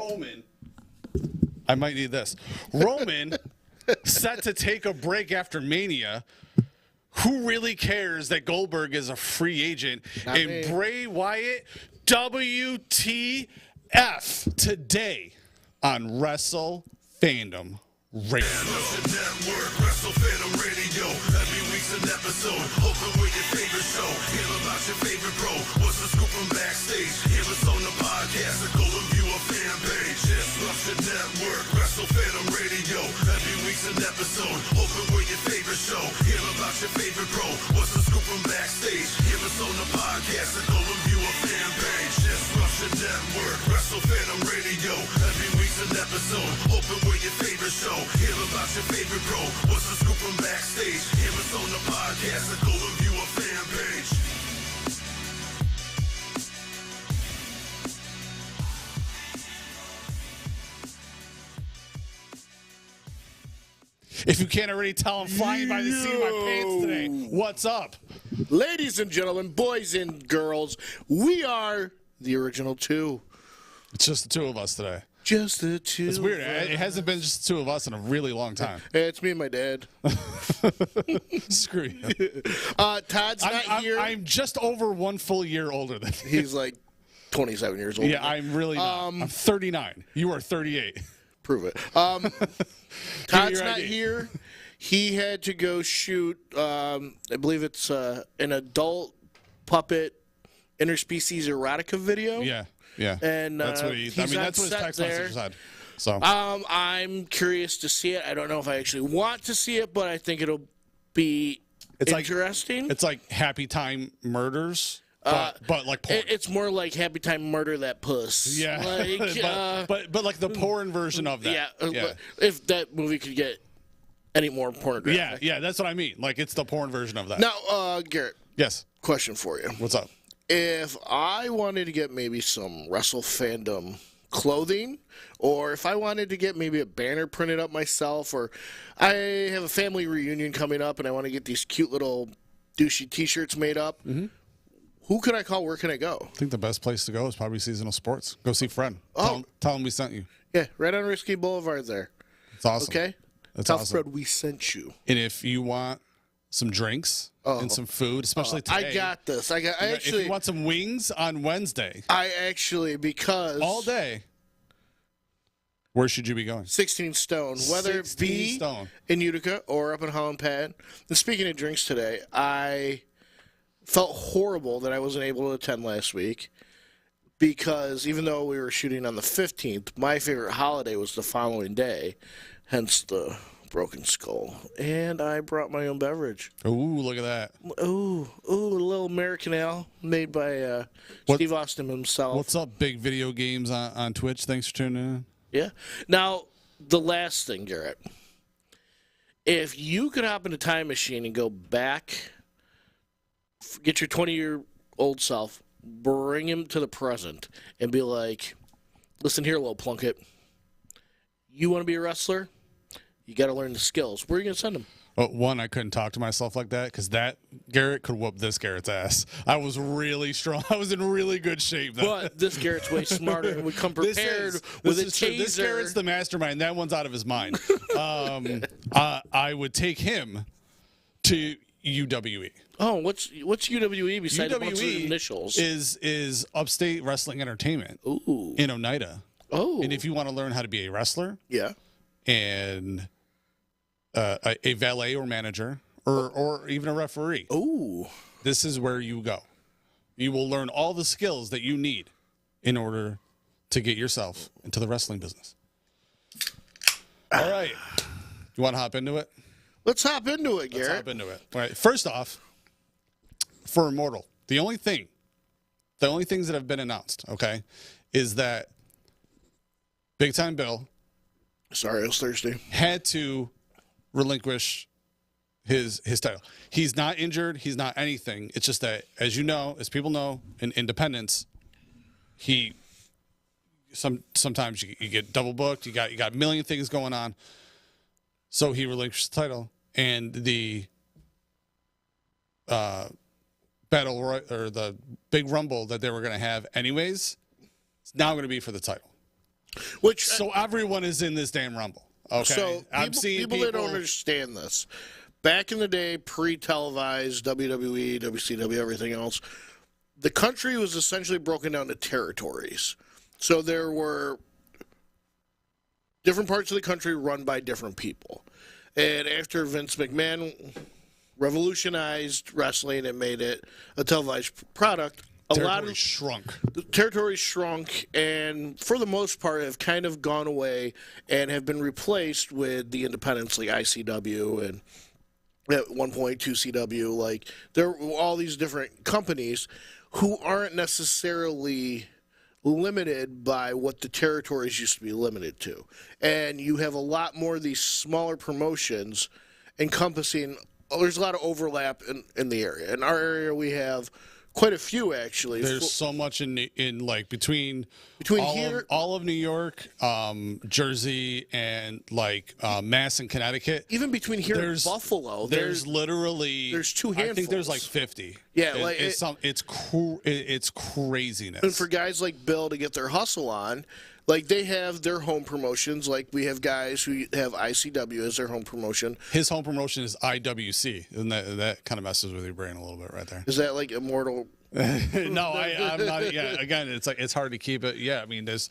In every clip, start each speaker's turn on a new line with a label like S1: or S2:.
S1: Roman. I might need this. Roman set to take a break after Mania. Who really cares that Goldberg is a free agent? And Bray Wyatt, WTF today on Wrestle Fandom Radio.
S2: Wrestle Fandom Radio. Every week's an episode. Open with your favorite show. Hear about your favorite pro. What's the scoop from backstage? Hear us on the podcast and go and view our fan page. Yes, Wrestle Network. Wrestle Fandom Radio. Every week's an episode. Open with your favorite show. Hear about your favorite pro. What's the scoop from backstage? Hear us on the podcast and go and view our fan page. Yes, Wrestle Network. Wrestle Fandom Radio. Every week's an episode. Open with your favorite show. Hear about your favorite pro. What's the scoop from backstage? Hear us on the podcast and go and view our fan page.
S1: If you can't already tell, I'm flying by the seat of my pants today. What's up?
S3: Ladies and gentlemen, boys and girls, we are the original two.
S1: It's just the two of us today.
S3: Just the two.
S1: It's weird. It hasn't been just the two of us in a really long time.
S3: It's me and my dad.
S1: Screw you.
S3: Todd's not here.
S1: I'm just over 1 full year older than you.
S3: He's like 27 years old.
S1: Yeah, I'm really not. I'm 39. You are 38.
S3: Prove it. Todd's not here. He had to go shoot, I believe it's an adult puppet interspecies erotica video.
S1: Yeah. Yeah,
S3: And
S1: that's what that's what his text message said. So
S3: I'm curious to see it. I don't know if I actually want to see it, but I think it'll be interesting.
S1: It's like Happy Time Murders, but like porn.
S3: It's more like Happy Time Murder That Puss.
S1: Yeah,
S3: like,
S1: but like the porn version of that.
S3: Yeah, if that movie could get any more pornographic.
S1: Yeah, that's what I mean. Like it's the porn version of that.
S3: Now, Garrett.
S1: Yes.
S3: Question for you.
S1: What's up?
S3: If I wanted to get maybe some Wrestle Fandom clothing, or if I wanted to get maybe a banner printed up myself, or I have a family reunion coming up and I want to get these cute little douchey T-shirts made up, who can I call? Where can I go?
S1: I think the best place to go is probably Seasonal Sports. Go see Fred. Tell him we sent you.
S3: Yeah, right on Risky Boulevard there.
S1: It's awesome.
S3: Okay? Tell Fred we sent you.
S1: And if you want some drinks and some food, especially today.
S3: I got this.
S1: If you want some wings on Wednesday.
S3: Because
S1: all day. Where should you be going?
S3: 16 Stone. Whether it be in Utica or up in Holland Pad. And speaking of drinks today, I felt horrible that I wasn't able to attend last week because even though we were shooting on the 15th, my favorite holiday was the following day, hence the Broken Skull. And I brought my own beverage.
S1: Ooh, look at that.
S3: Ooh, a little American ale made by Steve Austin himself.
S1: What's up, Big Video Games on Twitch? Thanks for tuning in.
S3: Yeah. Now, the last thing, Garrett. If you could hop in a time machine and go back, get your 20-year-old self, bring him to the present, and be like, listen here, little plunkett. You want to be a wrestler? You got to learn the skills. Where are you going to send him?
S1: Well, one, I couldn't talk to myself like that because that Garrett could whoop this Garrett's ass. I was really strong. I was in really good shape.
S3: But this Garrett's way smarter and would come prepared with a taser.
S1: This Garrett's the mastermind. That one's out of his mind. I would take him to UWE.
S3: Oh, what's UWE besides a bunch of
S1: UWE
S3: initials?
S1: Is Upstate Wrestling Entertainment in Oneida.
S3: Oh.
S1: And if you want to learn how to be a wrestler and a valet or manager or even a referee.
S3: Oh.
S1: This is where you go. You will learn all the skills that you need in order to get yourself into the wrestling business. All right. You want to hop into it?
S3: Let's hop into it, Garrett.
S1: Let's hop into it. All right. First off, for Immortal, the only things that have been announced, okay, is that Big Time Bill.
S3: Sorry, it was Thursday.
S1: Had to relinquish his title. He's not injured. He's not anything. It's just that, as you know, as people know, in independence, sometimes you get double booked. You got a million things going on. So he relinquished the title, and the battle or the big rumble that they were going to have anyways, it's now going to be for the title. So everyone is in this damn Rumble. Okay.
S3: So people that don't understand this. Back in the day, pre-televised WWE, WCW, everything else, the country was essentially broken down to territories. So there were different parts of the country run by different people. And after Vince McMahon revolutionized wrestling and made it a televised product, the territories shrunk, and for the most part have kind of gone away and have been replaced with the independents like ICW and at one point 2CW. Like, there are all these different companies who aren't necessarily limited by what the territories used to be limited to. And you have a lot more of these smaller promotions encompassing, there's a lot of overlap in the area. In our area, we have quite a few, actually.
S1: There's so much in like between all of New York, Jersey, and like Mass and Connecticut.
S3: Even between here and Buffalo,
S1: there's two handfuls. I think there's like 50.
S3: Yeah,
S1: it's craziness.
S3: And for guys like Bill to get their hustle on, like, they have their home promotions. Like, we have guys who have ICW as their home promotion.
S1: His home promotion is IWC, and that kind of messes with your brain a little bit right there.
S3: Is that like Immortal?
S1: No, I'm not. Yeah, again, it's hard to keep it. Yeah, I mean, there's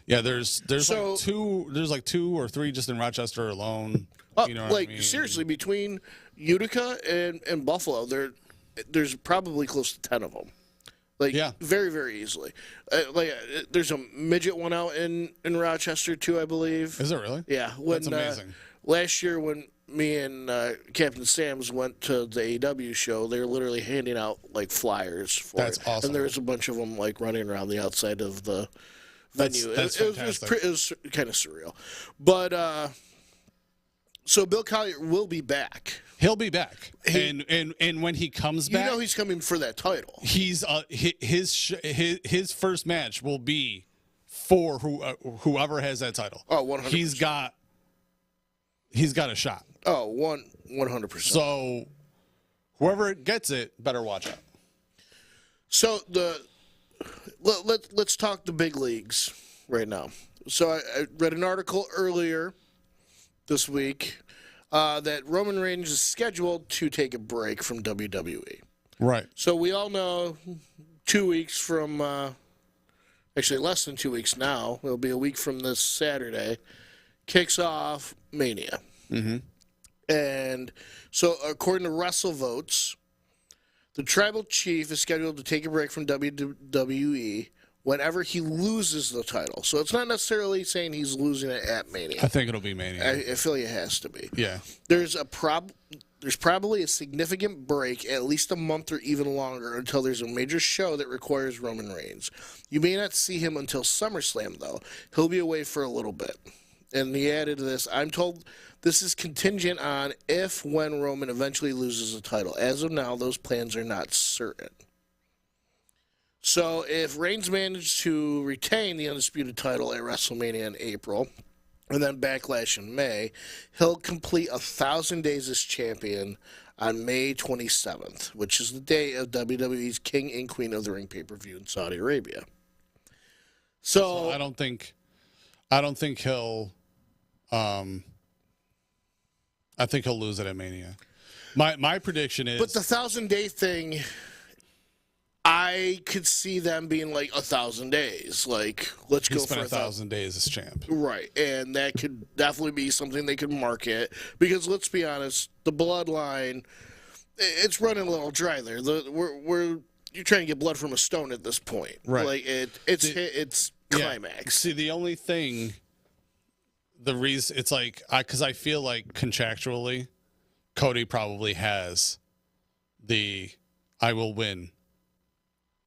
S1: like two or three just in Rochester alone. You know, what I mean?
S3: Seriously, between Utica and Buffalo, there's probably close to 10 of them. Like, very, very easily. There's a midget one out in Rochester, too, I believe.
S1: Is it really?
S3: Yeah.
S1: That's amazing.
S3: Last year, when me and Captain Sam's went to the AEW show, they were literally handing out, like, flyers for
S1: That's
S3: it.
S1: awesome.
S3: And there was a bunch of them, like, running around the outside of the venue.
S1: That's fantastic.
S3: It was kind of surreal. But, so Bill Collier will be back.
S1: He'll be back, and when he comes back,
S3: he's coming for that title.
S1: He's his first match will be for whoever has that title.
S3: Oh, 100%.
S1: He's got a shot.
S3: Oh, 100%.
S1: So whoever gets it better watch out.
S3: So let's talk the big leagues right now. So I read an article earlier this week that Roman Reigns is scheduled to take a break from WWE.
S1: Right.
S3: So we all know 2 weeks from, actually less than 2 weeks now, it'll be a week from this Saturday, kicks off Mania.
S1: Mm-hmm.
S3: And so according to Wrestle votes, the Tribal Chief is scheduled to take a break from WWE whenever he loses the title. So it's not necessarily saying he's losing it at Mania.
S1: I think it'll be Mania.
S3: I feel like it has to be.
S1: Yeah.
S3: There's probably a significant break, at least a month or even longer, until there's a major show that requires Roman Reigns. You may not see him until SummerSlam, though. He'll be away for a little bit. And he added to this, I'm told this is contingent on when Roman eventually loses the title. As of now, those plans are not certain. So if Reigns managed to retain the undisputed title at WrestleMania in April, and then Backlash in May, he'll complete 1,000 days as champion on May 27th, which is the day of WWE's King and Queen of the Ring pay-per-view in Saudi Arabia. So
S1: I don't think he'll. I think he'll lose it at Mania. My prediction is.
S3: But the 1,000-day thing, I could see them being like 1,000 days. Like, let's go for
S1: 1,000 days as champ.
S3: Right, and that could definitely be something they could market because let's be honest, the bloodline, it's running a little dry there. You're trying to get blood from a stone at this point.
S1: Right.
S3: Like it's climax.
S1: Yeah. See, the only thing, the reason it's like, because I feel like contractually, Cody probably has I will win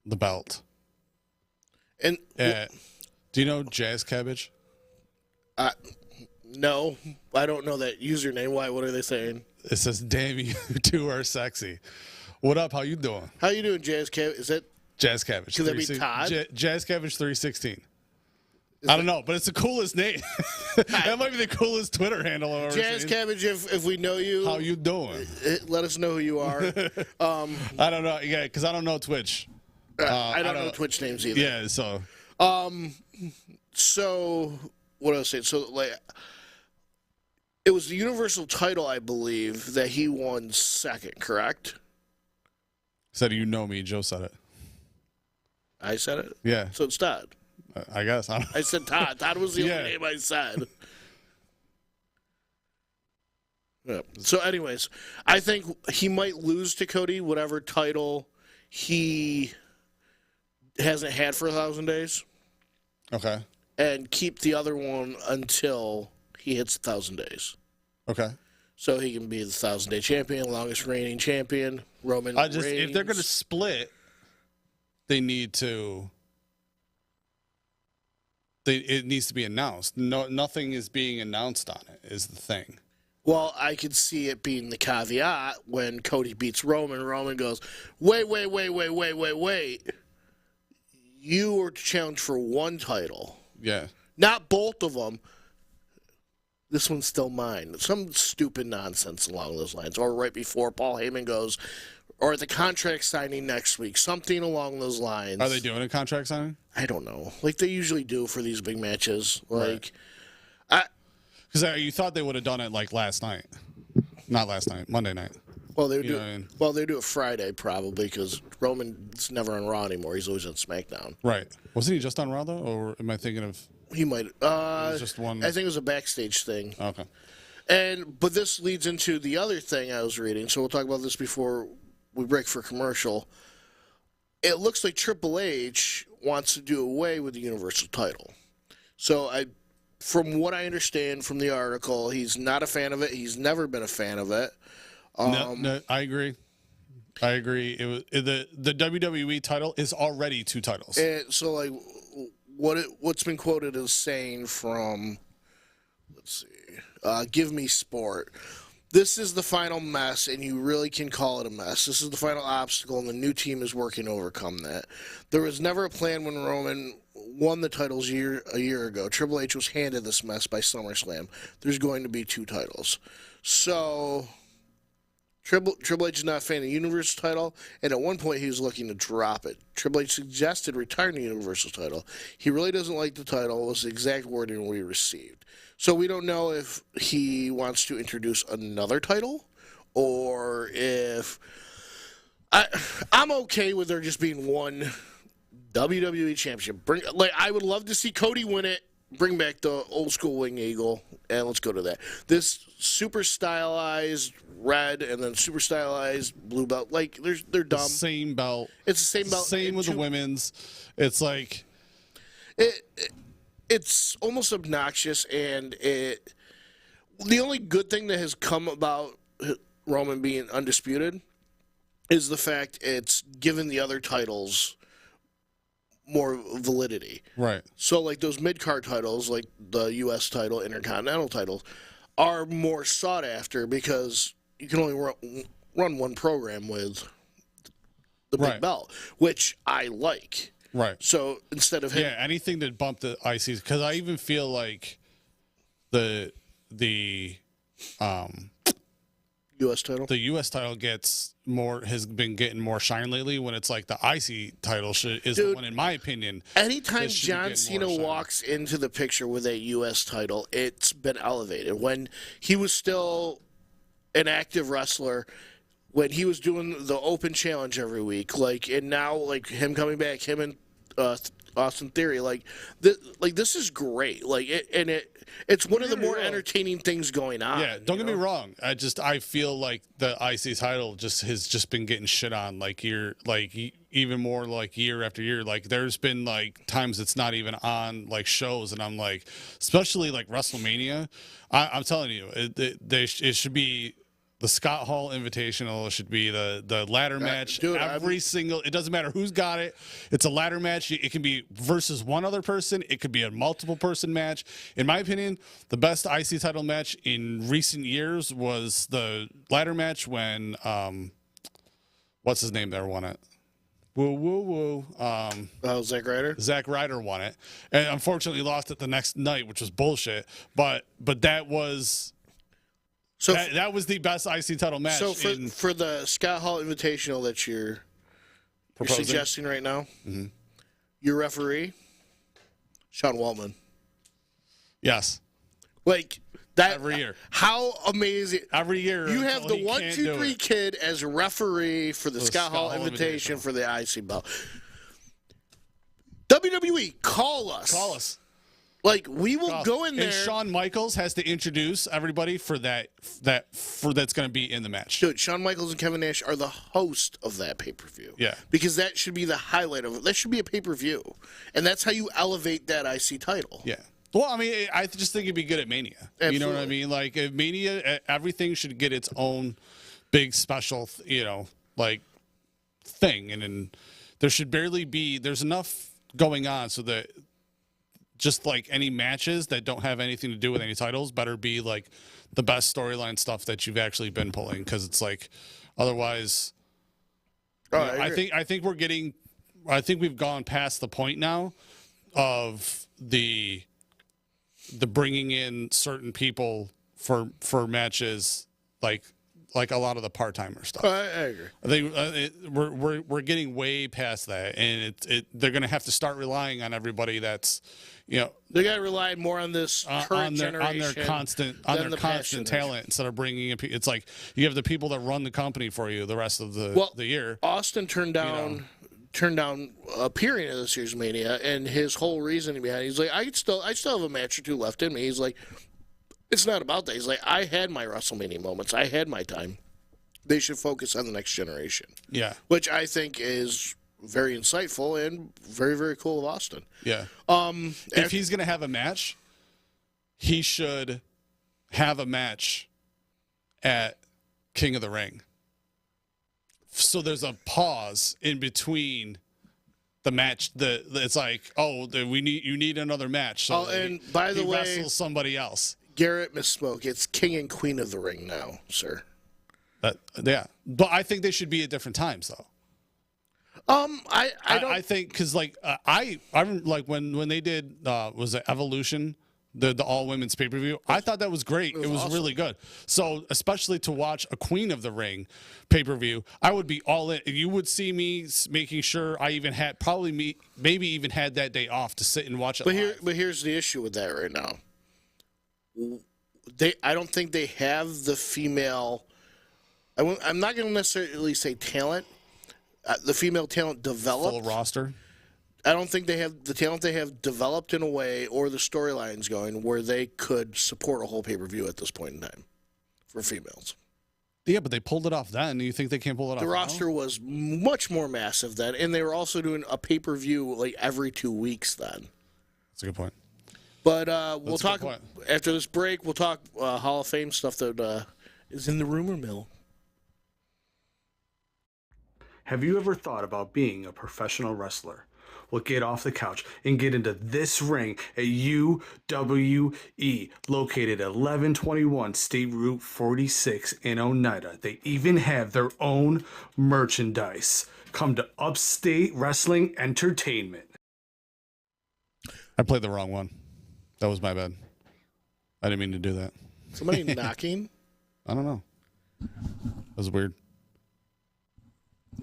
S1: the belt.
S3: And
S1: do you know Jazz Cabbage?
S3: No, I don't know that username. Why? What are they saying?
S1: It says, "Damn, you two are sexy." What up? How you doing?
S3: How you doing, Jazz Cabbage? Is that
S1: Jazz Cabbage?
S3: Could that be Todd?
S1: Jazz Cabbage 316. I don't know, but it's the coolest name. That might be the coolest Twitter handle I've ever
S3: Jazz
S1: seen.
S3: Cabbage, if we know you.
S1: How you doing?
S3: Let us know who you are.
S1: I don't know. Yeah, because I don't know Twitch.
S3: I don't know Twitch names either.
S1: Yeah, so.
S3: So what I was saying. So, like, it was the Universal title, I believe, that he won second, correct?
S1: Said you know me. Joe said it.
S3: I said it?
S1: Yeah.
S3: So it's Todd.
S1: I guess.
S3: I said Todd. Todd was the only name I said. Yeah. So, anyways, I think he might lose to Cody whatever title he hasn't had for 1,000 days.
S1: Okay.
S3: And keep the other one until he hits 1,000 days.
S1: Okay.
S3: So he can be the 1,000-day champion, longest reigning champion. Roman Reigns.
S1: If they're going to split, they need to. It needs to be announced. No, nothing is being announced on it. Is the thing.
S3: Well, I could see it being the caveat when Cody beats Roman. Roman goes, wait. You were challenged for one title.
S1: Yeah.
S3: Not both of them. This one's still mine. Some stupid nonsense along those lines. Or right before Paul Heyman goes, or the contract signing next week. Something along those lines.
S1: Are they doing a contract signing?
S3: I don't know. Like they usually do for these big matches. Like,
S1: right. Because you thought they would have done it like last night. Not last night. Monday night.
S3: Well, they do. Well, they do it Friday probably because Roman's never on Raw anymore. He's always on SmackDown.
S1: Right. Wasn't he just on Raw though, or am I thinking of?
S3: He might.
S1: Just one.
S3: I think it was a backstage thing.
S1: Okay.
S3: But this leads into the other thing I was reading. So we'll talk about this before we break for commercial. It looks like Triple H wants to do away with the Universal title. So from what I understand from the article, he's not a fan of it. He's never been a fan of it.
S1: No, I agree. It was the WWE title is already 2 titles.
S3: And so, like, what's been quoted as saying from, let's see, Give Me Sport. This is the final mess, and you really can call it a mess. This is the final obstacle, and the new team is working to overcome that. There was never a plan when Roman won the titles a year ago. Triple H was handed this mess by SummerSlam. There's going to be 2 titles. So Triple H is not a fan of the Universal title, and at one point he was looking to drop it. Triple H suggested retiring the Universal title. He really doesn't like the title, was the exact wording we received. So we don't know if he wants to introduce another title, or if I'm okay with there just being one WWE championship. I would love to see Cody win it. Bring back the old school wing eagle, and let's go to that. This super stylized red and then super stylized blue belt, like they're dumb.
S1: Same belt.
S3: It's the same belt.
S1: Same with the women's. It's like
S3: it's almost obnoxious, and the only good thing that has come about Roman being undisputed is the fact it's given the other titles more validity.
S1: Right.
S3: So, like, those mid-card titles, like the U.S. title, Intercontinental titles, are more sought after because you can only run one program with the big belt, which I like.
S1: Right.
S3: So, instead of him...
S1: Yeah, anything to bump the ICs. Because I even feel like the
S3: U.S. title?
S1: The U.S. title has been getting more shine lately when it's like the IC title is the one, in my opinion.
S3: Anytime John Cena walks into the picture with a U.S. title, it's been elevated. When he was still an active wrestler, when he was doing the open challenge every week, and now him coming back, him and Austin Theory, this is great. It's one of the more entertaining things going on.
S1: Yeah, don't get me wrong. I feel like the IC title has just been getting shit on even more year after year. There's been times it's not even on shows, and I'm especially WrestleMania. I'm telling you, it should be. The Scott Hall Invitational. It should be the ladder match.
S3: Dude,
S1: it doesn't matter who's got it. It's a ladder match. It can be versus one other person. It could be a multiple person match. In my opinion, the best IC title match in recent years was the ladder match when what's his name there won it. Woo woo woo.
S3: Zack Ryder.
S1: Zack Ryder won it, and unfortunately lost it the next night, which was bullshit. But that was. So that was the best IC title match.
S3: So for the Scott Hall Invitational that you're suggesting right now, your referee, Sean Waltman.
S1: Yes.
S3: Like that
S1: every year.
S3: How amazing!
S1: Every year
S3: you have the 1, 2, 3 kid as a referee for the Scott Hall Invitation for the IC belt. WWE, call us.
S1: Call us.
S3: Like we will go in there.
S1: And Shawn Michaels has to introduce everybody for that's going to be in the match.
S3: Dude, Shawn Michaels and Kevin Nash are the host of that pay-per-view.
S1: Yeah.
S3: Because that should be the highlight of it. That should be a pay-per-view. And that's how you elevate that IC title.
S1: Yeah. Well, I mean, I just think it'd be good at Mania. Absolutely. You know what I mean? Like, at Mania, everything should get its own big special, like, thing. And then there should barely be, there's enough going on so that just like any matches that don't have anything to do with any titles better be like the best storyline stuff that you've actually been pulling, because it's like otherwise I think we've gone past the point now of the bringing in certain people for matches like a lot of the part-timer stuff.
S3: I agree.
S1: I think we're getting way past that, and they're going to have to start relying on everybody that's,
S3: they got to rely more on this current generation,
S1: on their constant talent instead of bringing in. It's like you have the people that run the company for you the rest of the year.
S3: Austin turned down appearing at this year's Mania, and his whole reasoning behind it, he's like, I still have a match or two left in me. He's like, it's not about that. He's like, I had my WrestleMania moments. I had my time. They should focus on the next generation.
S1: Yeah.
S3: Which I think is very insightful and very, very cool of Austin.
S1: Yeah. If he's going to have a match, he should have a match at King of the Ring. So there's a pause in between the match. It's like, you need another match. So
S3: and by the way,
S1: wrestles somebody else.
S3: Garrett misspoke. It's King and Queen of the Ring now, sir.
S1: Yeah, but I think they should be at different times, though. I think because I like when they did was it Evolution, the all women's pay per view. I thought that was great. It was awesome. Really good. So especially to watch a Queen of the Ring pay per view, I would be all in. You would see me making sure I even had maybe even had that day off to sit and watch it.
S3: But here's the issue with that right now. I don't think they have the female. I'm not going to necessarily say talent. The female talent developed.
S1: Full roster.
S3: I don't think they have the talent they have developed in a way, or the storylines going where they could support a whole pay-per-view at this point in time for females.
S1: Yeah, but they pulled it off then. Do you think they can't pull it off
S3: now? The roster was much more massive then, and they were also doing a pay-per-view like every 2 weeks then.
S1: That's a good point.
S3: But we'll talk after this break. We'll talk Hall of Fame stuff that is in the rumor mill.
S4: Have you ever thought about being a professional wrestler? Well, get off the couch and get into this ring at UWE, located at 1121 State Route 46 in Oneida. They even have their own merchandise. Come to Upstate Wrestling Entertainment.
S1: I played the wrong one. That was my bad. I didn't mean to do that.
S3: Somebody knocking?
S1: I don't know. That was weird.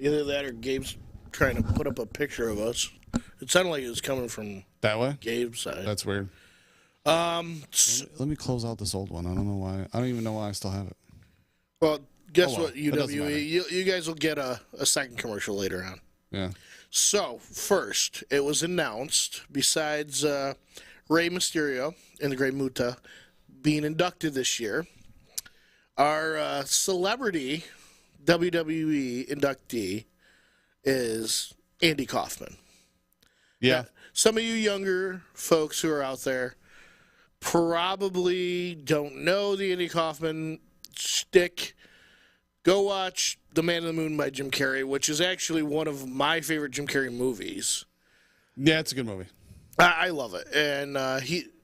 S3: Either that or Gabe's trying to put up a picture of us. It sounded like it was coming from
S1: that way.
S3: Gabe's side.
S1: That's weird. Let me close out this old one. I don't know why. I don't even know why I still have it.
S3: Well, guess what, UWE? You guys will get a second commercial later on.
S1: Yeah.
S3: So, first, it was announced, besides Rey Mysterio and the Great Muta being inducted this year, our celebrity WWE inductee is Andy Kaufman.
S1: Yeah.
S3: Now, some of you younger folks who are out there probably don't know the Andy Kaufman shtick. Go watch The Man in the Moon by Jim Carrey, which is actually one of my favorite Jim Carrey movies.
S1: Yeah, it's a good movie.
S3: I love it. And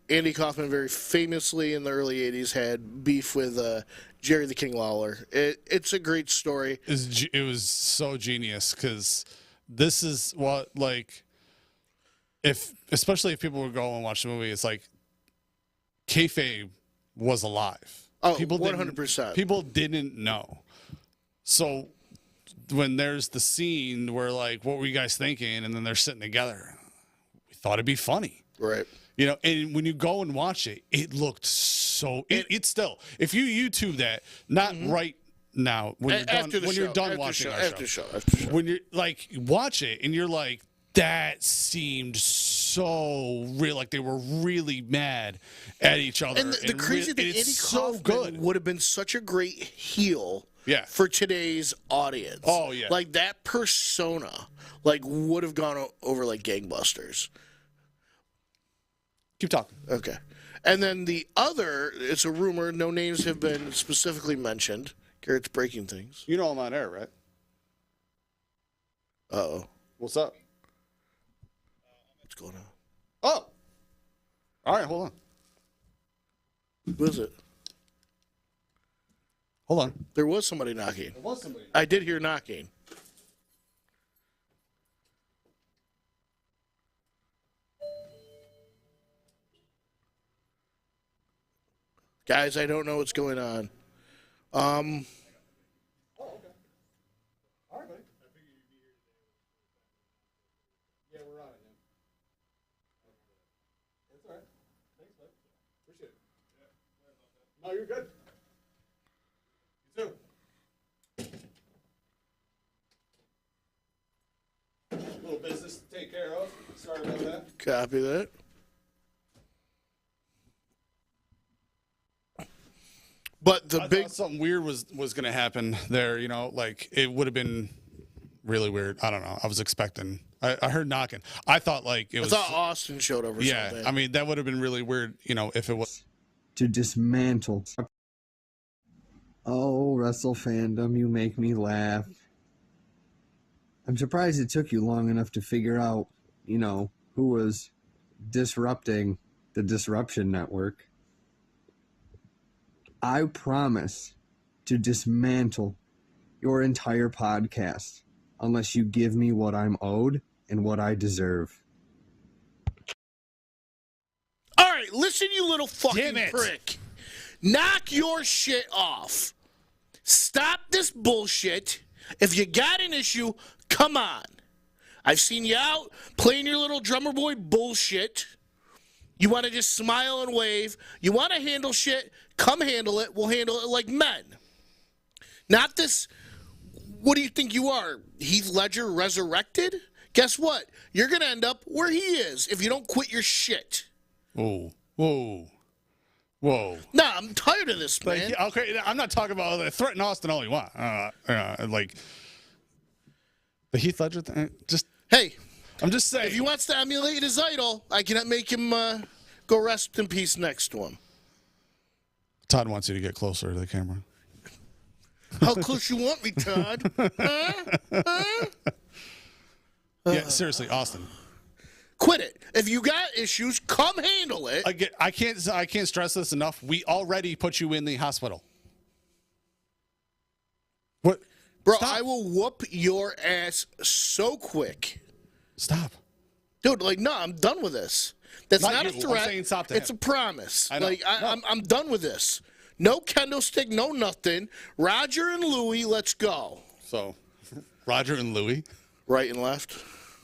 S3: Andy Kaufman very famously in the early 80s had beef with Jerry the King Lawler. It's a great story.
S1: It was so genius because this is what, like, especially if people would go and watch the movie, it's like kayfabe was alive.
S3: Oh, 100%.
S1: People didn't know. So when there's the scene where, like, what were you guys thinking? And then they're sitting together. We thought it'd be funny.
S3: Right.
S1: You know, and when you go and watch it, it looked so. It's still, if you YouTube that, not right now when you're done watching our show, when you're like watch it and you're like, that seemed so real, like they were really mad at each other.
S3: And the crazy thing, Andy Kaufman would have been such a great heel.
S1: Yeah.
S3: For today's audience.
S1: Oh yeah.
S3: Like that persona, like would have gone over like gangbusters.
S1: Keep talking.
S3: Okay. And then the other, it's a rumor, no names have been specifically mentioned. Garrett's breaking things.
S1: You know I'm on air, right?
S3: Uh-oh.
S1: What's up?
S3: What's going on?
S1: Oh. All right, hold on.
S3: Who is it?
S1: Hold on.
S3: There was somebody knocking.
S1: There was somebody.
S3: I did hear knocking. Guys, I don't know what's going on.
S1: Oh, okay. All right, buddy. I figured you'd be here today. Yeah, we're on it, man. That's all right. Thanks, bud. Appreciate it. Yeah. No, you're good. You too. Little business to take care of. Sorry about that.
S3: Copy that. But the
S1: I
S3: big
S1: thought something weird was going to happen there. You know, like it would have been really weird. I don't know. I was expecting. I heard knocking. I thought like it was.
S3: I thought Austin showed up or something.
S1: Yeah, I mean that would have been really weird. You know, if it was
S5: to dismantle. Oh, Wrestle Fandom, you make me laugh. I'm surprised it took you long enough to figure out, you know, who was disrupting the Disruption Network. I promise to dismantle your entire podcast unless you give me what I'm owed and what I deserve.
S3: All right, listen, you little fucking prick. Knock your shit off. Stop this bullshit. If you got an issue, come on. I've seen you out playing your little drummer boy bullshit. You want to just smile and wave. You want to handle shit, come handle it. We'll handle it like men. Not this, what do you think you are, Heath Ledger resurrected? Guess what? You're going to end up where he is if you don't quit your shit.
S1: Whoa.
S3: Nah, I'm tired of this, man.
S1: Like, okay, I'm not talking about threaten Austin all you want. Like the Heath Ledger thing. Just
S3: hey,
S1: I'm just saying.
S3: If he wants to emulate his idol, I cannot make him go rest in peace next to him.
S1: Todd wants you to get closer to the camera.
S3: How close you want me, Todd? Huh?
S1: Yeah, seriously, Austin.
S3: Quit it. If you got issues, come handle it.
S1: I can't stress this enough. We already put you in the hospital. What?
S3: Bro,
S1: Stop.
S3: I will whoop your ass so quick.
S1: Stop.
S3: Dude, like, no, I'm done with this. That's not a
S1: you.
S3: threat.
S1: I'm saying stop to
S3: it's
S1: him.
S3: a promise.
S1: I know.
S3: Like,
S1: No.
S3: I'm done with this. No kendo stick, no nothing. Roger and Louie, let's go.
S1: So, Roger and Louie?
S3: Right and left.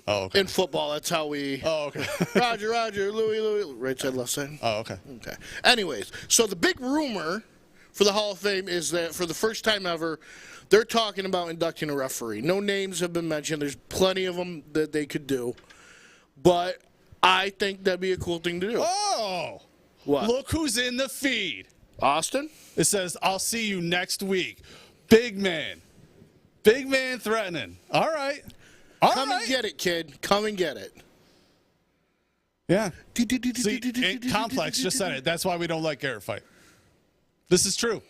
S1: Oh, okay.
S3: In football, that's how we...
S1: Oh, okay.
S3: Roger, Louie. Right side, left side.
S1: Oh, okay.
S3: Okay. Anyways, so the big rumor for the Hall of Fame is that for the first time ever, they're talking about inducting a referee. No names have been mentioned. There's plenty of them that they could do. But I think that'd be a cool thing to do.
S1: Oh!
S3: What?
S1: Look who's in the feed.
S3: Austin?
S1: It says, I'll see you next week. Big man. Big man threatening. All right.
S3: Come and get it, kid. Come and get it.
S1: Yeah. See, Complex just said it. That's why we don't let Garrett fight. This is true.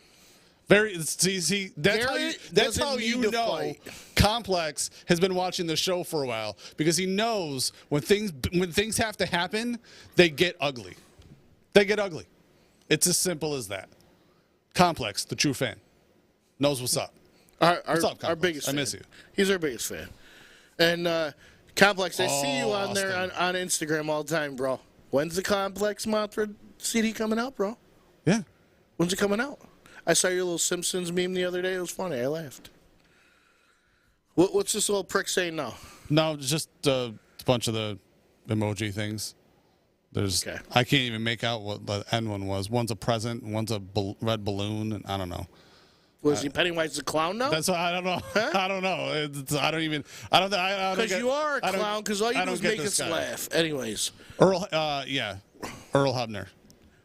S1: See, that's how you know
S3: fight.
S1: Complex has been watching the show for a while because he knows when things have to happen, they get ugly. They get ugly. It's as simple as that. Complex, the true fan, knows what's up. What's up, Complex?
S3: Our biggest fan.
S1: I miss you.
S3: He's our biggest fan. And Complex, I see you on
S1: Austin.
S3: there on Instagram all the time, bro. When's the Complex Mothra CD coming out, bro?
S1: Yeah.
S3: When's it coming out? I saw your little Simpsons meme the other day. It was funny. I laughed. What's this little prick saying now?
S1: No, just a bunch of the emoji things. There's
S3: Okay.
S1: I can't even make out what the end one was. One's a present, one's a red balloon, and I don't know.
S3: Was he Pennywise the clown now?
S1: That's what I don't know. I don't know. I don't even. I don't.
S3: Because you are a clown. Because all you do is make us laugh. Anyways.
S1: Earl. Yeah. Earl Hubner.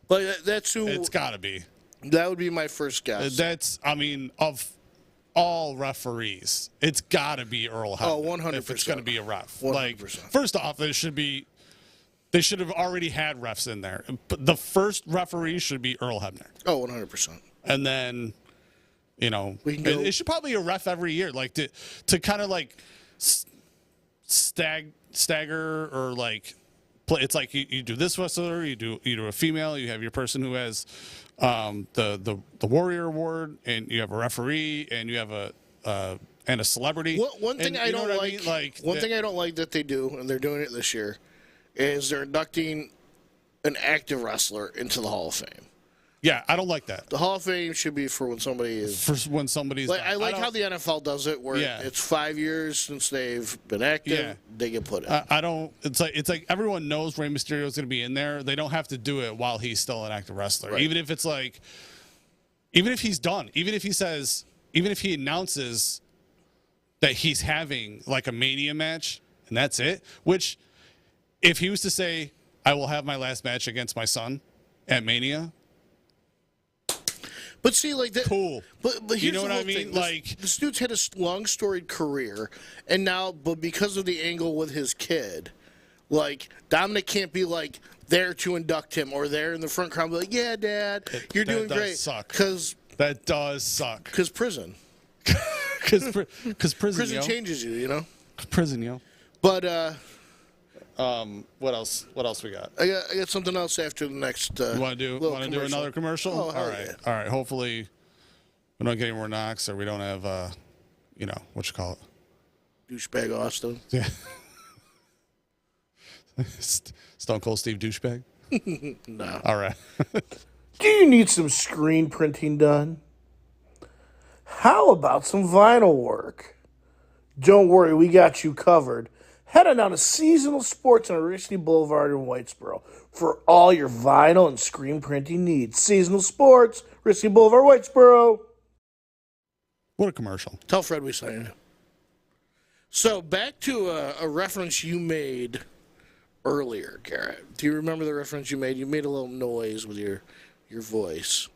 S3: But that's who.
S1: It's got to be.
S3: That would be my first guess.
S1: That's. I mean, of all referees, it's got to be Earl Hubner.
S3: Oh, 100%.
S1: If it's going to be a ref.
S3: 100%.
S1: Like, first off, they should have already had refs in there. But the first referee should be Earl Hubner.
S3: Oh, 100%.
S1: And then, you know, it should probably be a ref every year, like to kind of like stagger or like play. It's like you do this wrestler, you do a female, you have your person who has the Warrior Award, and you have a referee, and you have a celebrity.
S3: One thing I don't like, one thing I don't like that they do, and they're doing it this year, is they're inducting an active wrestler into the Hall of Fame.
S1: Yeah, I don't like that.
S3: The Hall of Fame should be for when somebody is.
S1: For when somebody's.
S3: Like, I like how the NFL does it, where it's 5 years since they've been active, they get put in.
S1: I don't. It's like everyone knows Rey Mysterio is going to be in there. They don't have to do it while he's still an active wrestler. Right. Even if it's like, even if he's done, even if he announces that he's having like a Mania match and that's it. Which, if he was to say, "I will have my last match against my son at Mania."
S3: But see, like that.
S1: Cool.
S3: But here's
S1: you know
S3: the
S1: what
S3: whole
S1: I mean?
S3: thing.
S1: Like
S3: this dude's had a long, storied career, and now, but because of the angle with his kid, like Dominic can't be like there to induct him or there in the front crowd, be like, "Yeah, Dad, you're doing great." Because
S1: that does suck.
S3: Because prison.
S1: Because prison.
S3: Prison changes you, you know.
S1: Prison, yo.
S3: But
S1: what else? What else we got?
S3: I got something else after the next.
S1: You want to do another commercial?
S3: Oh,
S1: all right, all right. Hopefully, we don't get any more knocks, or we don't have, what you call it?
S3: Douchebag Austin.
S1: Yeah. Stone Cold Steve douchebag.
S3: No.
S1: All right.
S6: Do you need some screen printing done? How about some vinyl work? Don't worry, we got you covered. Head on down to Seasonal Sports on Oriskany Boulevard in Whitesboro for all your vinyl and screen printing needs. Seasonal Sports, Oriskany Boulevard, Whitesboro.
S1: What a commercial.
S3: Tell Fred we signed. So back to a reference you made earlier, Garrett. Do you remember the reference you made? You made a little noise with your voice.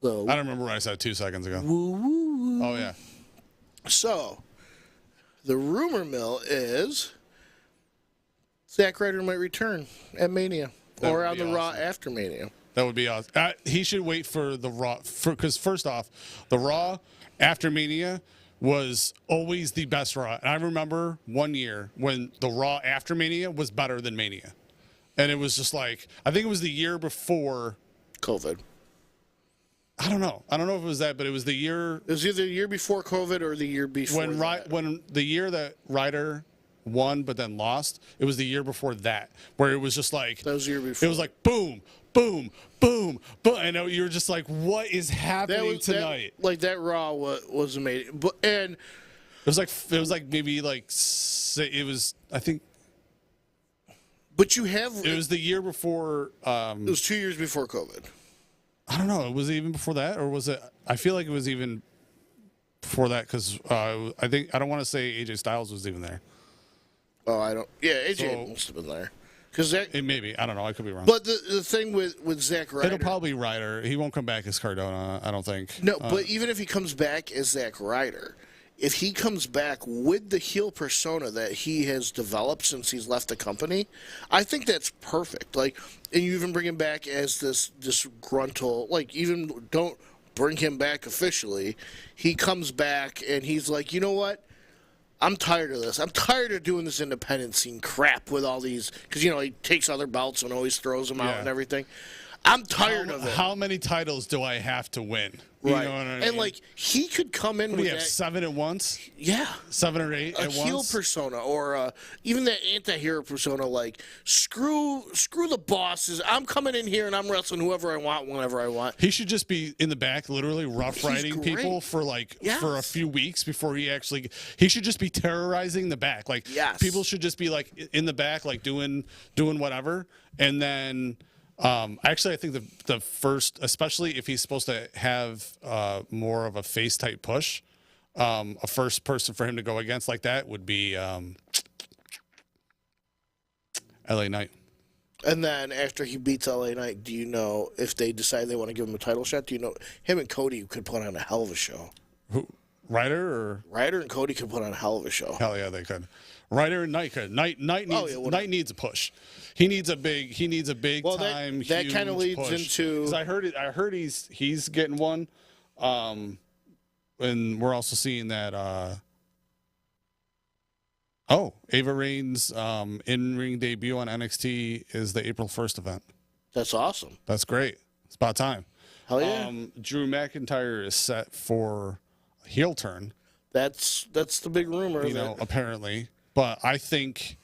S1: I don't remember what I said 2 seconds ago.
S3: Woo, woo, woo.
S1: Oh, yeah.
S3: So, the rumor mill is Zack Ryder might return at Mania or on the Raw after Mania.
S1: That would be awesome. He should wait for the Raw. Because, first off, the Raw after Mania was always the best Raw. And I remember one year when the Raw after Mania was better than Mania. And it was just like, I think it was the year before
S3: COVID.
S1: I don't know. I don't know if it was that, but it was the year.
S3: It was either the year before COVID or the year before
S1: when the year that Ryder won but then lost, it was the year before that, where it was just like.
S3: That was the year before.
S1: It was like boom, boom, boom, boom. I know you're just like, what is happening tonight?
S3: That Raw was amazing, and
S1: it was like maybe like it was, I think.
S3: But you have.
S1: It was the year before.
S3: It was 2 years before COVID.
S1: I don't know. Was it even before that, or was it? I feel like it was even before that because I don't want to say AJ Styles was even there.
S3: Oh, I don't. Yeah, AJ must have been there. Because
S1: maybe, I don't know. I could be wrong.
S3: But the thing with Zack Ryder,
S1: it'll probably be Ryder. He won't come back as Cardona. I don't think.
S3: No, but even if he comes back as Zack Ryder, if he comes back with the heel persona that he has developed since he's left the company, I think that's perfect. Like, and you even bring him back as this gruntle. Like, even don't bring him back officially. He comes back and he's like, you know what? I'm tired of this. I'm tired of doing this independent scene crap with all these, because he takes other belts and always throws them out and everything. I'm tired of it.
S1: How many titles do I have to win? You
S3: Right.
S1: know what I mean?
S3: And like he could come in
S1: What do
S3: with
S1: you have,
S3: that,
S1: 7 at once?
S3: yeah,
S1: 7 or 8
S3: a
S1: at
S3: heel
S1: once?
S3: persona or even that anti-hero persona. Like screw the bosses. I'm coming in here and I'm wrestling whoever I want, whenever I want.
S1: He should just be in the back, literally rough riding people for for a few weeks before he actually. He should just be terrorizing the back. Like people should just be like in the back, like doing whatever, and then. Actually, I think the first, especially if he's supposed to have more of a face type push, a first person for him to go against like that would be LA Knight.
S3: And then after he beats LA Knight, do you know if they decide they want to give him a title shot? Do you know him and Cody could put on a hell of a show?
S1: Who, Ryder
S3: and Cody could put on a hell of a show.
S1: Hell yeah, they could. Ryder and Knight could. Knight needs a push. He needs a big time.
S3: That kind of leads
S1: push.
S3: into.
S1: 'Cause I heard he's getting one, and we're also seeing that. Ava Rain's in-ring debut on NXT is the April 1st event.
S3: That's awesome.
S1: That's great. It's about time.
S3: Hell yeah.
S1: Drew McIntyre is set for a heel turn.
S3: That's the big rumor.
S1: Apparently, but I think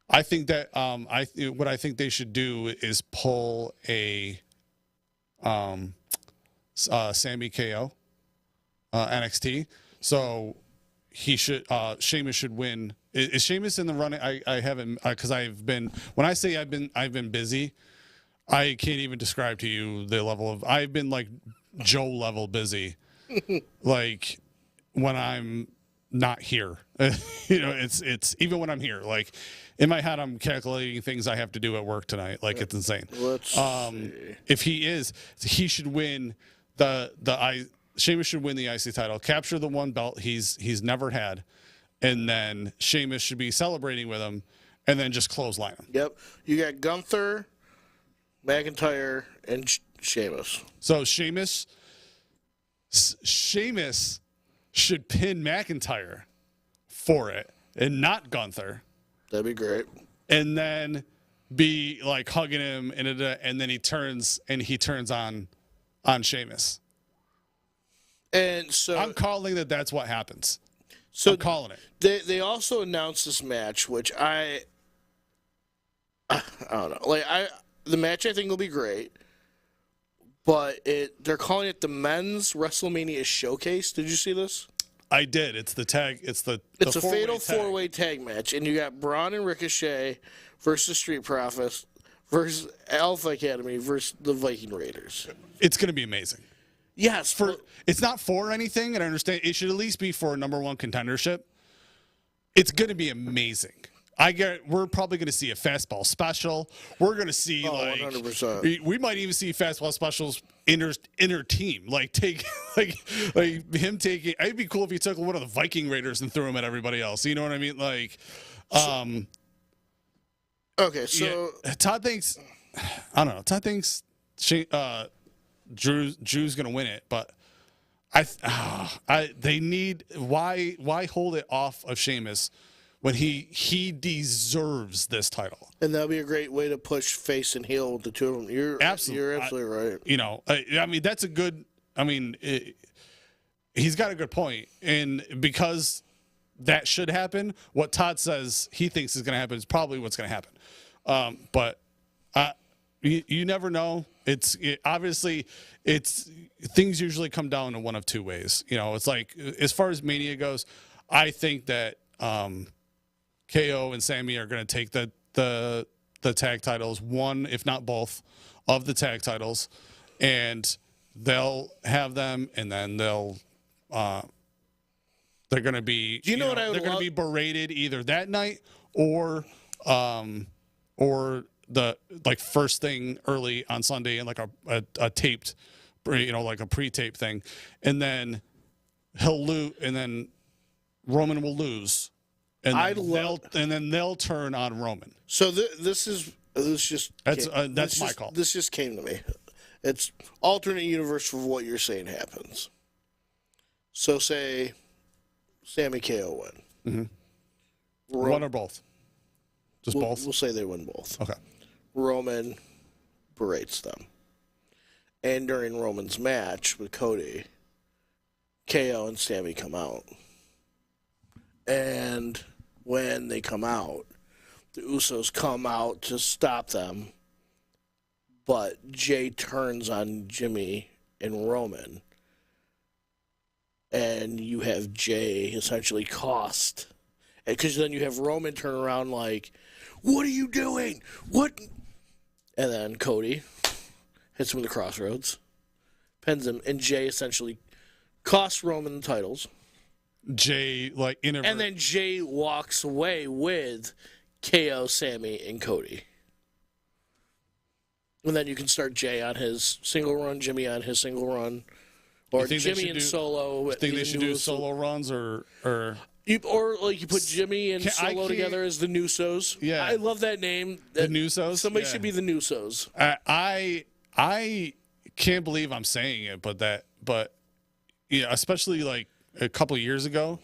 S1: that what I think they should do is pull a Sammy KO NXT. So he should Sheamus should win. Is Sheamus in the running? I haven't because I've been busy. I can't even describe to you the level of I've been like Joe level busy. Like when I'm not here. It's even when I'm here. Like in my head I'm calculating things I have to do at work tonight. Like it's insane. If he should win Sheamus should win the IC title, capture the one belt he's never had, and then Sheamus should be celebrating with him and then just clothesline him.
S3: Yep. You got Gunther, McIntyre, and Sheamus.
S1: So Sheamus should pin McIntyre for it and not Gunther.
S3: That'd be great.
S1: And then be like hugging him and then he turns on Sheamus.
S3: And so
S1: I'm calling that's what happens.
S3: So
S1: I'm calling it.
S3: They also announced this match, which I don't know. Like the match I think will be great, but they're calling it the Men's WrestleMania Showcase. Did you see this?
S1: I did. It's the tag. It's a
S3: fatal four-way tag match, and you got Braun and Ricochet versus Street Profits versus Alpha Academy versus the Viking Raiders.
S1: It's going to be amazing.
S3: Yes,
S1: it's not for anything, and I understand it should at least be for a #1 contendership. It's going to be amazing. We're probably going to see a fastball special. We're going to see
S3: 100%.
S1: We might even see fastball specials inner team. Like take like him taking. It'd be cool if he took one of the Viking Raiders and threw him at everybody else. You know what I mean? Like,
S3: okay, so
S1: yeah, Todd thinks. I don't know. Todd thinks Drew's going to win it, but they need why hold it off of Sheamus when he deserves this title.
S3: And that'll be a great way to push face and heel with the two of them. You're absolutely right.
S1: I mean that's a good. I mean, he's got a good point, and because that should happen, what Todd says he thinks is going to happen is probably what's going to happen. But you never know. Obviously things usually come down to one of two ways. It's like as far as Mania goes, I think that KO and Sammy are going to take the tag titles, one if not both of the tag titles, and they'll have them, and then they're going to be they're going to be berated either that night or the first thing early on Sunday and like a taped, like a pre-tape thing, and then he'll lose, and then Roman will lose, and then they'll turn on Roman.
S3: So that's
S1: my call.
S3: This just came to me. It's alternate universe for what you're saying happens. So say Sammy KO win.
S1: Mm-hmm. One or both. Just both.
S3: We'll say they win both.
S1: Okay.
S3: Roman berates them. And during Roman's match with Cody, KO and Sammy come out. And when they come out, the Usos come out to stop them. But Jay turns on Jimmy and Roman. And you have Jay essentially cost. Because then you have Roman turn around like, what are you doing? What? And then Cody hits him with the crossroads, pins him, and Jay essentially costs Roman the titles.
S1: Jay, like,
S3: and then Jay walks away with KO, Sammy, and Cody. And then you can start Jay on his single run, Jimmy on his single run, or Jimmy and Solo.
S1: You think they should do solo runs or
S3: you put Jimmy and Solo together as the Nusos.
S1: Yeah,
S3: I love that name.
S1: The Nusos.
S3: Somebody should be the Nusos.
S1: I can't believe I'm saying it, but yeah, especially like a couple of years ago.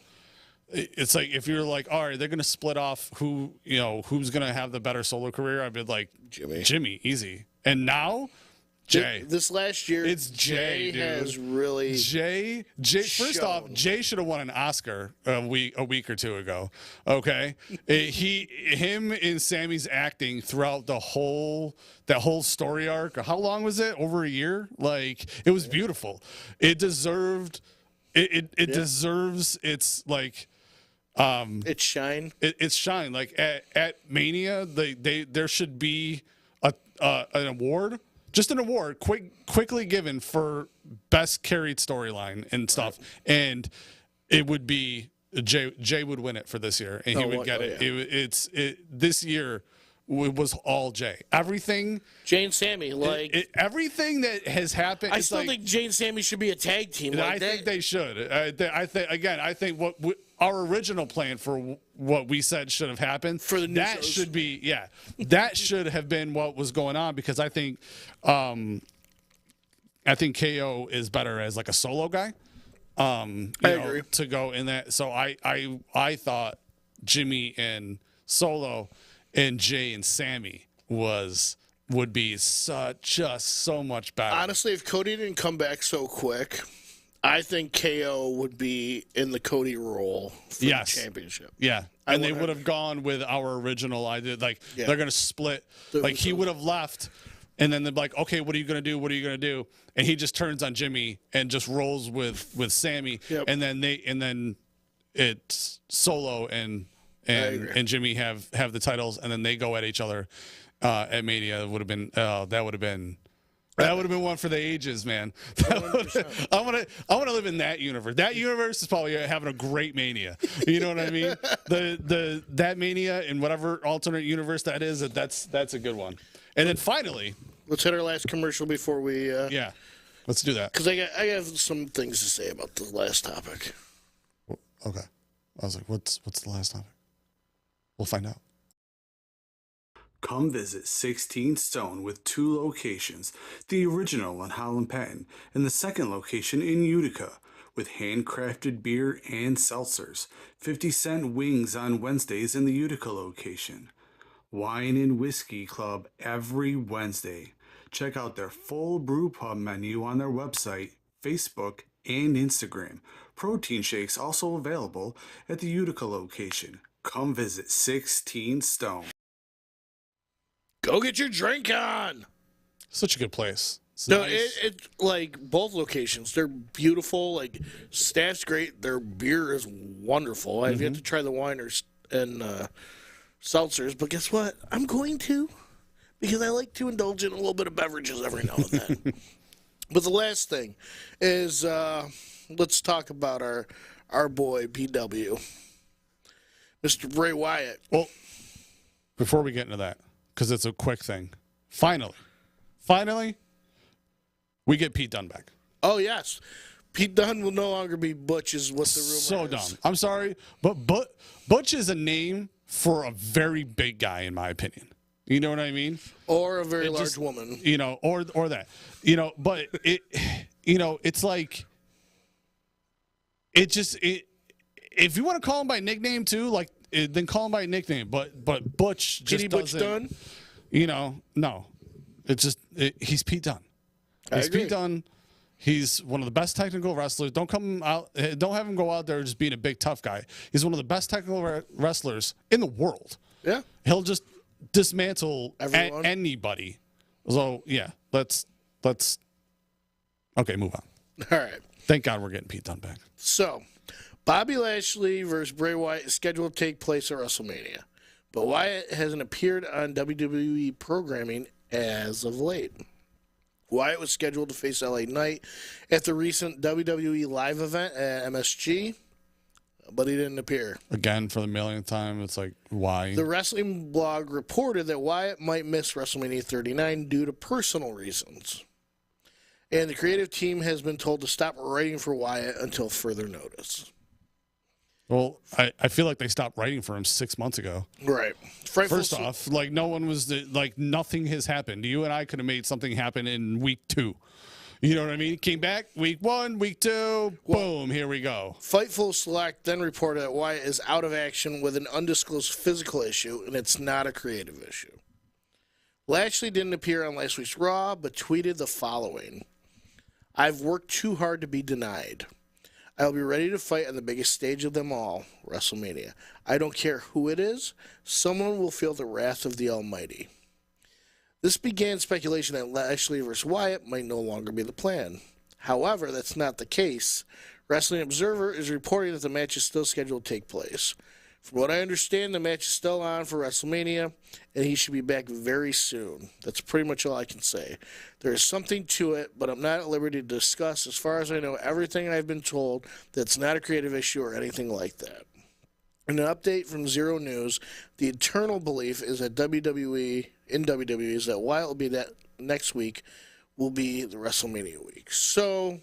S1: It's like if you're like, all right, they're gonna split off who's gonna have the better solo career. I'd be like Jimmy, easy. And now, Jay.
S3: This last year,
S1: it's Jay. Dude.
S3: Has really
S1: Jay. First off, Jay should have won an Oscar a week or two ago. Okay, him and Sammy's acting throughout that whole story arc. How long was it? Over a year. Like, it was beautiful. It deserved. It deserves its like.
S3: It's shine.
S1: It's shine. Like at Mania, there should be an award, just an award, quickly given for best carried storyline and stuff, and it would be Jay would win it for this year, and he would get it. Yeah. This year it was all Jay. Everything
S3: Jay and Sammy,
S1: everything that has happened.
S3: I still think Jay and Sammy should be a tag team.
S1: I think they should. I think what our original plan for what we said should have happened
S3: for the
S1: that
S3: shows.
S1: Should be that should have been what was going on, because I think KO is better as like a solo guy. I agree to go in that. So I thought Jimmy and Solo and Jay and Sammy would be just so much better.
S3: Honestly, if Cody didn't come back so quick, I think KO would be in the Cody role for the championship.
S1: Yeah. And they would have gone with our original idea. Like, they're going to split. Like, he would have left, and then they're like, okay, what are you going to do? What are you going to do? And he just turns on Jimmy and just rolls with Sammy. Yep. And then it's Solo and Jimmy have the titles, and then they go at each other at Mania. It would have been that would have been one for the ages, man. I want to live in that universe. That universe is probably having a great Mania. You know what I mean? That Mania in whatever alternate universe that is, that's a good one. And then finally,
S3: let's hit our last commercial before we.
S1: Let's do that.
S3: Because I have some things to say about the last topic.
S1: Okay, I was like, what's the last topic? We'll find out.
S4: Come visit 16 Stone with 2 locations, the original on Holland Patton and the second location in Utica, with handcrafted beer and seltzers, 50-cent wings on Wednesdays in the Utica location, wine and whiskey club every Wednesday. Check out their full brew pub menu on their website, Facebook, and Instagram. Protein shakes also available at the Utica location. Come visit 16 Stone.
S3: Go get your drink on.
S1: Such a good place. It's
S3: no,
S1: nice.
S3: it like both locations. They're beautiful. Like, staff's great. Their beer is wonderful. I've yet to try the wine and seltzers, but guess what? I'm going to, because I like to indulge in a little bit of beverages every now and then. But the last thing is, let's talk about our boy PW, Mr. Bray Wyatt.
S1: Well, before we get into that, because it's a quick thing, finally, we get Pete Dunne back.
S3: Oh, yes. Pete Dunne will no longer be Butch, is what the rumor is.
S1: So dumb. I'm sorry, but Butch is a name for a very big guy, in my opinion. You know what I mean?
S3: Or a very large woman.
S1: You know, or that. You know, but it's like, if you want to call him by nickname too, like, then call him by nickname. But Butch just
S3: Butch
S1: doesn't.
S3: Dunne?
S1: You know, no. He's Pete Dunne.
S3: I
S1: He's
S3: agree.
S1: Pete Dunne. He's one of the best technical wrestlers. Don't have him go out there just being a big tough guy. He's one of the best technical wrestlers in the world.
S3: Yeah.
S1: He'll just dismantle
S3: Everyone.
S1: anybody. So yeah, let's okay, move on.
S3: All right.
S1: Thank God we're getting Pete Dunne back.
S3: So, Bobby Lashley versus Bray Wyatt is scheduled to take place at WrestleMania, but Wyatt hasn't appeared on WWE programming as of late. Wyatt was scheduled to face LA Knight at the recent WWE live event at MSG, but he didn't appear.
S1: Again, for the millionth time, it's like, why?
S3: The wrestling blog reported that Wyatt might miss WrestleMania 39 due to personal reasons. And the creative team has been told to stop writing for Wyatt until further notice.
S1: Well, I feel like they stopped writing for him 6 months ago.
S3: Right.
S1: First off, like no one was like nothing has happened. You and I could have made something happen in week 2. You know what I mean? Came back week 1, week 2, boom, here we go.
S3: Fightful Select then reported that Wyatt is out of action with an undisclosed physical issue, and it's not a creative issue. Lashley didn't appear on last week's Raw, but tweeted the following: "I've worked too hard to be denied. I'll be ready to fight on the biggest stage of them all, WrestleMania. I don't care who it is. Someone will feel the wrath of the Almighty." This began speculation that Lashley vs. Wyatt might no longer be the plan. However, that's not the case. Wrestling Observer is reporting that the match is still scheduled to take place. From what I understand, the match is still on for WrestleMania, and he should be back very soon. That's pretty much all I can say. There is something to it, but I'm not at liberty to discuss. As far as I know, everything I've been told, that's not a creative issue or anything like that. In an update from Zero News, the eternal belief is that WWE is that Wyatt will be that next week will be the WrestleMania week. So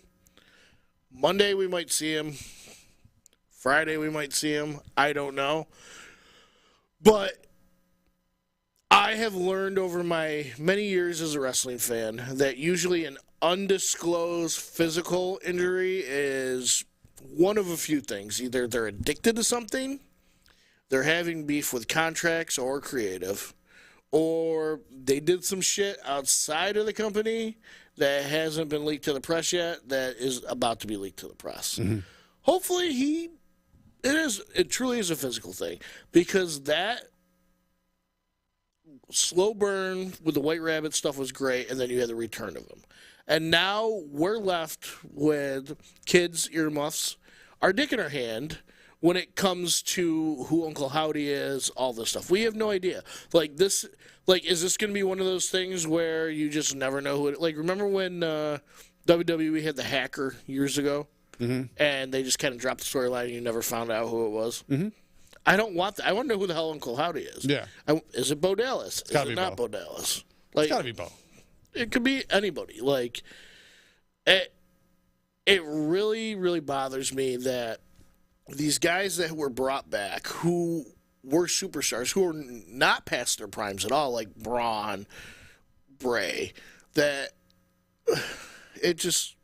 S3: Monday we might see him. Friday we might see him. I don't know. But I have learned over my many years as a wrestling fan that usually an undisclosed physical injury is one of a few things. Either they're addicted to something, they're having beef with contracts or creative, or they did some shit outside of the company that hasn't been leaked to the press yet that is about to be leaked to the press. Mm-hmm. Hopefully it truly is a physical thing, because that slow burn with the White Rabbit stuff was great, and then you had the return of him. And now we're left with kids' earmuffs, our dick in our hand, when it comes to who Uncle Howdy is, all this stuff. We have no idea. Is this going to be one of those things where you just never know who it is? Like, remember when WWE had the hacker years ago? Mm-hmm. And they just kind of dropped the storyline and you never found out who it was? Mm-hmm. I don't want that. I want to know who the hell Uncle Howdy is.
S1: Yeah.
S3: Is it Bo Dallas? Is it not Bo Dallas?
S1: It's got to be Bo.
S3: It could be anybody. Like, it really, really bothers me that these guys that were brought back who were superstars, who are not past their primes at all, like Braun, Bray, that it just,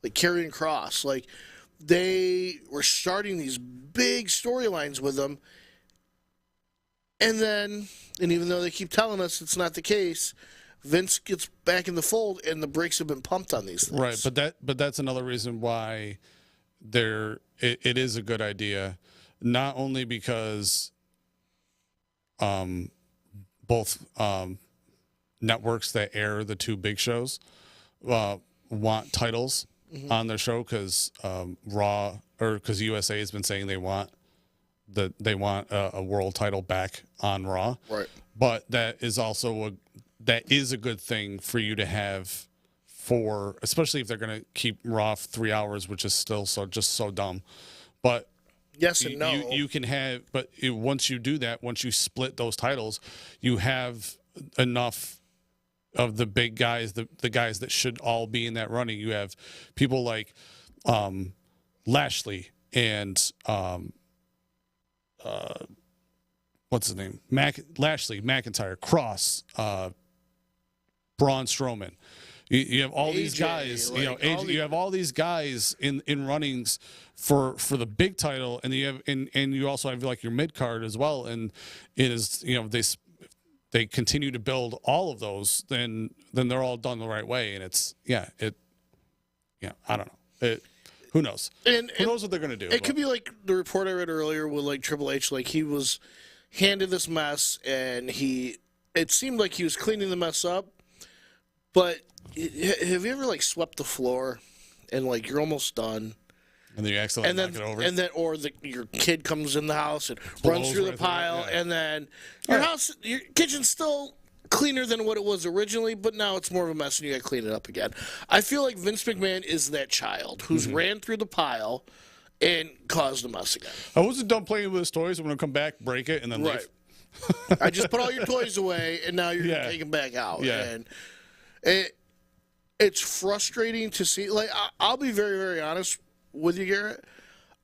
S3: like Karrion Kross, like they were starting these big storylines with them, and even though they keep telling us it's not the case, Vince gets back in the fold and the brakes have been pumped on these things.
S1: Right, but that's another reason why it is a good idea, not only because both networks that air the two big shows want titles on their show, because because USA has been saying they want a world title back on Raw. Right. But that is also a good thing for you to have, especially if they're going to keep Raw 3 hours, which is still so dumb. But
S3: yes and no.
S1: You can have, but once you do that, once you split those titles, you have enough of the big guys, the guys that should all be in that running. You have people like Lashley and what's his name? Lashley, McIntyre, Cross, Braun Strowman. You have all these guys, you have all these guys in runnings for the big title, and you also have like your mid card as well, and it is they continue to build all of those, then they're all done the right way. And I don't know. Who knows? Who knows what they're going to do?
S3: It could be like the report I read earlier with like Triple H, like he was handed this mess and it seemed like he was cleaning the mess up. But have you ever like swept the floor and like you're almost done?
S1: And then you accidentally knock it over.
S3: And then, your kid comes in the house and runs through the pile, and then your kitchen's still cleaner than what it was originally, but now it's more of a mess, and you got to clean it up again. I feel like Vince McMahon is that child who's ran through the pile and caused a mess again.
S1: I wasn't done playing with his toys. I'm going to come back, break it, and then leave.
S3: I just put all your toys away, and now you're going to take them back out.
S1: Yeah.
S3: And it's frustrating to see. Like, I'll be very, very honest with you, Garrett.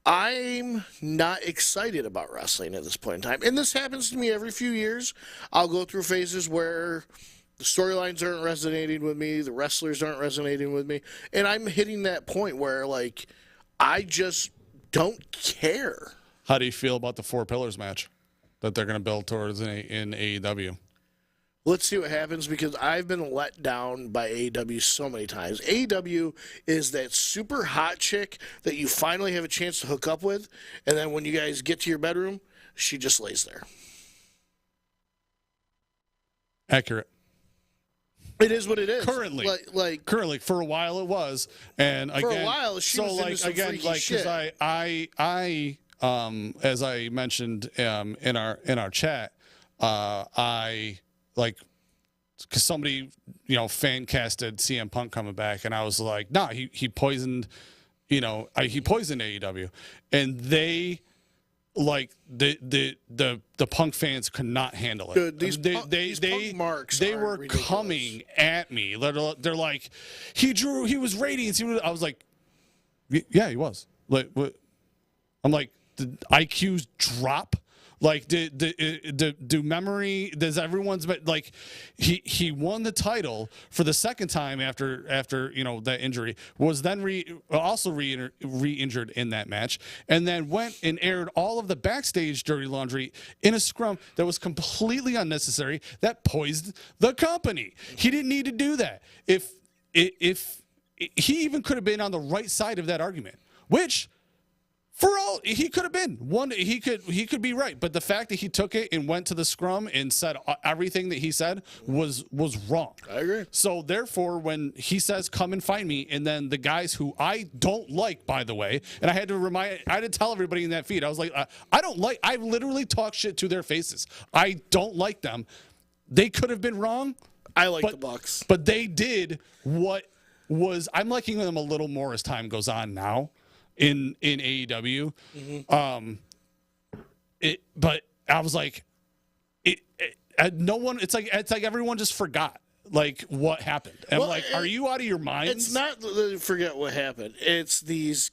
S3: I'm not excited about wrestling at this point in time. And this happens to me every few years. I'll go through phases where the storylines aren't resonating with me, the wrestlers aren't resonating with me, and I'm hitting that point where, like, I just don't care.
S1: How do you feel about the 4 Pillars match that they're going to build towards in AEW?
S3: Let's see what happens, because I've been let down by AEW so many times. AEW is that super hot chick that you finally have a chance to hook up with, and then when you guys get to your bedroom, she just lays there.
S1: Accurate.
S3: It is what it is.
S1: Currently, currently, for a while it was, and again,
S3: for a while she was into some freaky shit.
S1: I as I mentioned in our chat, because somebody, fan casted CM Punk coming back, and I was like, nah, he poisoned, he poisoned AEW, and they, like, the Punk fans could not handle it.
S3: Dude, these Punk marks
S1: they
S3: are
S1: were
S3: ridiculous.
S1: coming at me. They're like, he was ratings. I was like, yeah, he was. Like, what? I'm like, did IQs drop? Like, do memory? Does everyone's like? He won the title for the second time after that injury. Was then also re-injured in that match, and then went and aired all of the backstage dirty laundry in a scrum that was completely unnecessary. That poisoned the company. He didn't need to do that. If he even could have been on the right side of that argument, which. For all he could have been he could be right, but the fact that he took it and went to the scrum and said everything that he said was wrong.
S3: I agree.
S1: So therefore, when he says "come and find me," and then the guys who I don't like, by the way, and I had to tell everybody in that feed, I was like, I literally talk shit to their faces. I don't like them. They could have been wrong.
S3: I like the Bucks,
S1: but they did what was. I'm liking them a little more as time goes on now. In AEW, but I was like, no one. It's like everyone just forgot like what happened. And I'm like, are you out of your minds?
S3: It's not forget what happened. It's these,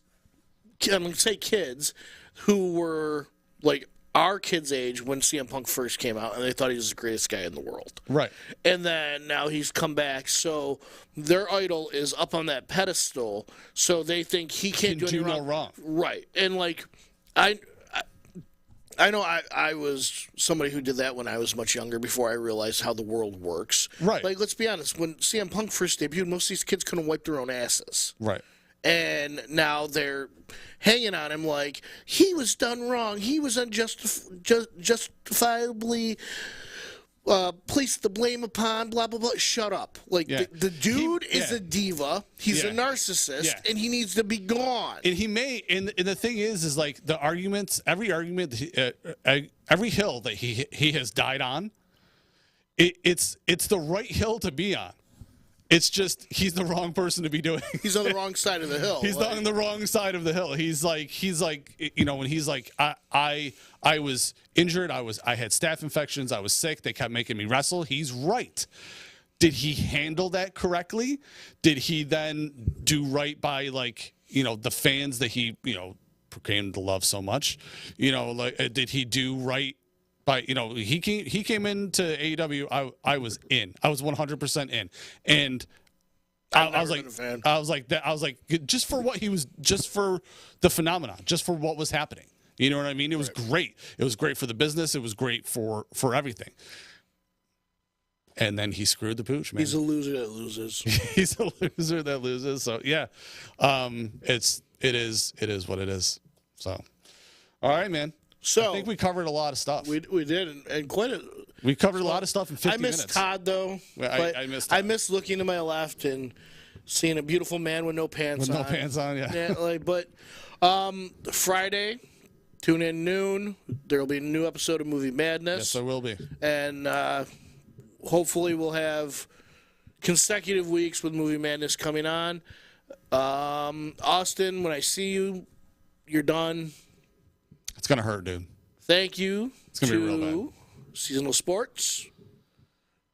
S3: I'm gonna say kids who were like our kids' age when CM Punk first came out, and they thought he was the greatest guy in the world.
S1: Right.
S3: And then now he's come back, so their idol is up on that pedestal, so they think he can't do
S1: no wrong.
S3: Right. And like, I know I was somebody who did that when I was much younger, before I realized how the world works.
S1: Right.
S3: Like, let's be honest, when CM Punk first debuted, most of these kids couldn't wipe their own asses.
S1: Right.
S3: And now they're hanging on him like he was done wrong. He was justifiably placed the blame upon, blah, blah, blah. Shut up. Like, the dude is a diva. He's a narcissist, and he needs to be gone.
S1: And he may, and the thing is like the arguments, every argument, every hill that he has died on, it's the right hill to be on. It's just he's the wrong person to be doing.
S3: He's on the wrong side of the hill.
S1: He's on the wrong side of the hill. He's like when he's like I was injured. I had staph infections. I was sick. They kept making me wrestle. He's right. Did he handle that correctly? Did he then do right by the fans that he proclaimed to love so much? Did he do right? But he came into AEW. I was in. I was 100% in, and I was like, just for what he was, just for the phenomenon, just for what was happening. You know what I mean? It was great. It was great for the business. It was great for everything. and then he screwed the pooch, man.
S3: He's a loser that loses.
S1: He's a loser that loses. So yeah, it is what it is. So, all right, man.
S3: So
S1: I think we covered a lot of stuff.
S3: We did, and quite a.
S1: We covered a lot of stuff in 50 minutes.
S3: I missed Todd though.
S1: I missed Todd.
S3: I missed looking to my left and seeing a beautiful man with no pants on.
S1: No pants on, yeah.
S3: But Friday, tune in noon. There will be a new episode of Movie Madness.
S1: Yes, there will be.
S3: And hopefully we'll have consecutive weeks with Movie Madness coming on. Austin, when I see you, you're done.
S1: It's gonna hurt, dude.
S3: Thank you.
S1: It's gonna be real bad.
S3: Seasonal Sports,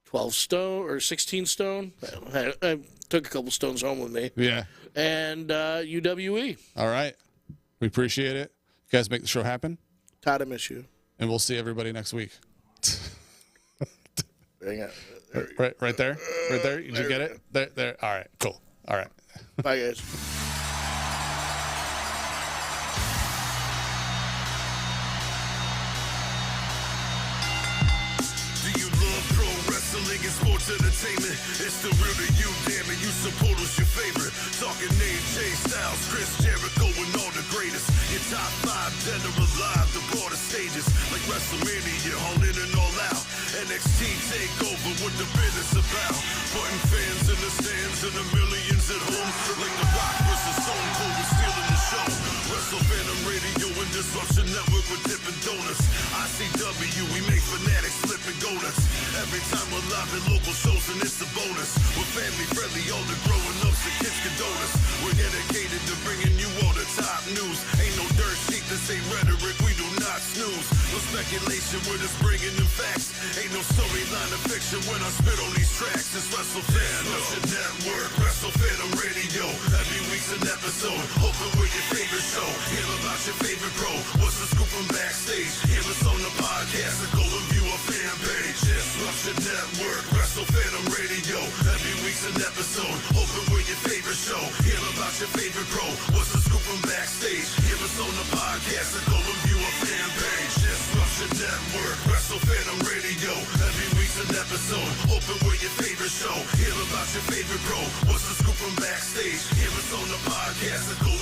S3: 12 stone or 16 stone. I took a couple stones home with me.
S1: Yeah.
S3: And UWE.
S1: All right. We appreciate it. You guys make the show happen.
S3: Todd, I miss you.
S1: And we'll see everybody next week.
S3: Hang on.
S1: Right there? Right there? Did you get it? There. All right. Cool. All right.
S3: Bye, guys.
S2: Sports entertainment, it's the real to you, damn it, you support who's your favorite. Talking AJ Styles, Chris Jericho, and all the greatest. Your top 5 dead or alive, the broader stages, like WrestleMania, all in and all out. NXT takeover, what the business about. Putting fans in the stands and the millions at home, like The Rock versus Stone Cold, we're stealing the show. Wrestle Fandom Radio and Disruption Network with Dippin' Donuts. ICW, we make fanatics flipping donuts. Every time we're live at local shows and it's a bonus. We're family friendly, all the growing ups and kids condone us. We're dedicated to bringing you all the top news. Ain't no dirt sheet, this ain't rhetoric, we do not snooze. No speculation, we're just bringing them facts. Ain't no storyline of fiction when I spit on these tracks. It's Wrestle Fandom Network, Wrestle Fandom Radio. Every week's an episode, hoping we're your favorite show. Hear about your favorite pro, what's the scoop from backstage? Hear us on the podcast and go and view our fan page. Disruption Network, Wrestle Fandom Radio. Every week's an episode, hoping we're your favorite show. Hear about your favorite pro, what's the scoop from backstage? Hear us on the podcast and go and view our fan page. Disruption Network, Wrestle Fandom Radio. Every week's an episode, hoping we're your favorite show. Hear about your favorite pro, what's the scoop from backstage? Hear us on the podcast and go